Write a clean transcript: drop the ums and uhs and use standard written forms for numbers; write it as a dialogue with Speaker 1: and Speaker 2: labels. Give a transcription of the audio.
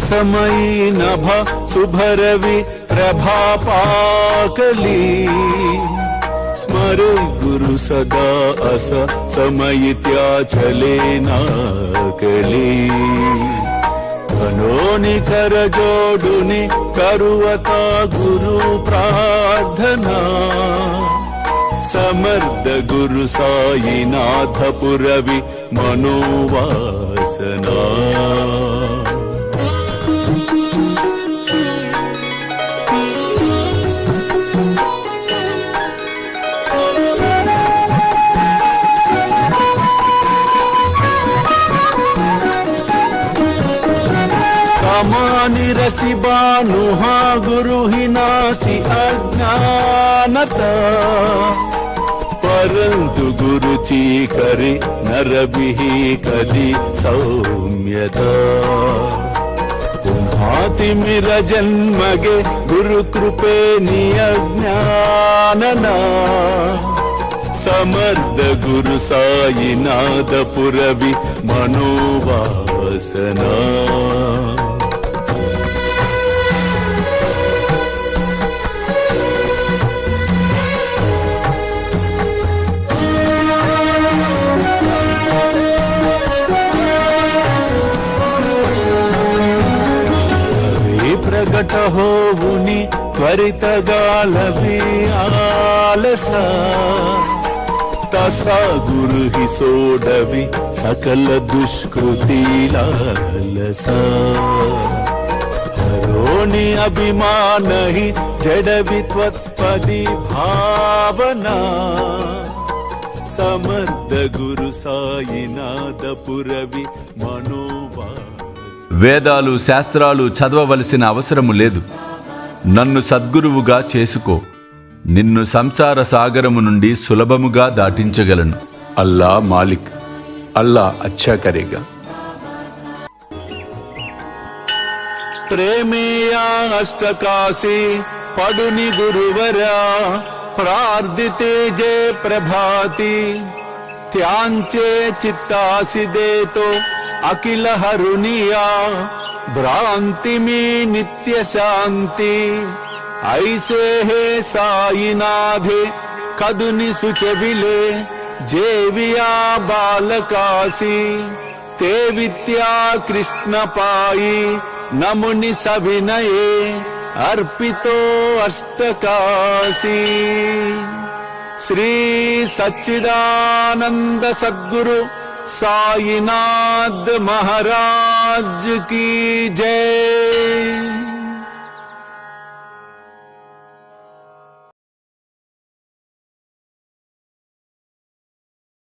Speaker 1: समयी नभ शुभरवि प्रभापाकली स्मरे गुरु सदा अस समयित्या चले नाकली कनोनि कर जोडुनि करुवता गुरु प्रार्थना समर्थ गुरु साईनाथ पुरवि मनोवासना रसी बानुहा गुरु ही नासी अज्ञानता परंतु गुरु ची करे नरबिही कदी सौम्यता पुन्हाति मिर जन्मगे गुरु कृपे नियज्ञानना समर्थ गुरु साईनाथ पुरवि मनोवासना प्रगट होवुनि त्वरित गालभि आलस तसा गुरु ही सोडवि सकल दुष्कृति लालस हरोनि अभिमान ही जडवि त्वत्पदि भावना समर्थ गुरु साईनाथ पुरवि मनोवा
Speaker 2: వేదాలు శాస్త్రాలు చదవవలసిన అవసరము లేదు. నన్ను సద్గురువుగా చేసుకో, నిన్ను సంసార సాగరము నుండి సులభముగా దాటించగలను.
Speaker 1: అల్లా మాలిక్, అల్లా అచ్చా కరేగా. ప్రేమేయా అష్టకాశి పడుని గురువరా ప్రార్థితే జే ప్రభాతి త్యాంచే చిత్తాసి దేతో अखिल हरुनिया भ्रांति में नित्य शांति ऐसे है साईनाथे कदुनि सुचविले जेविया बालकासी ते विद्या कृष्ण पाई नमुनि सविनये अर्पितो अष्टकाशी श्री सच्चिदानंद सद्गुरु साईनाथ महाराज की जय।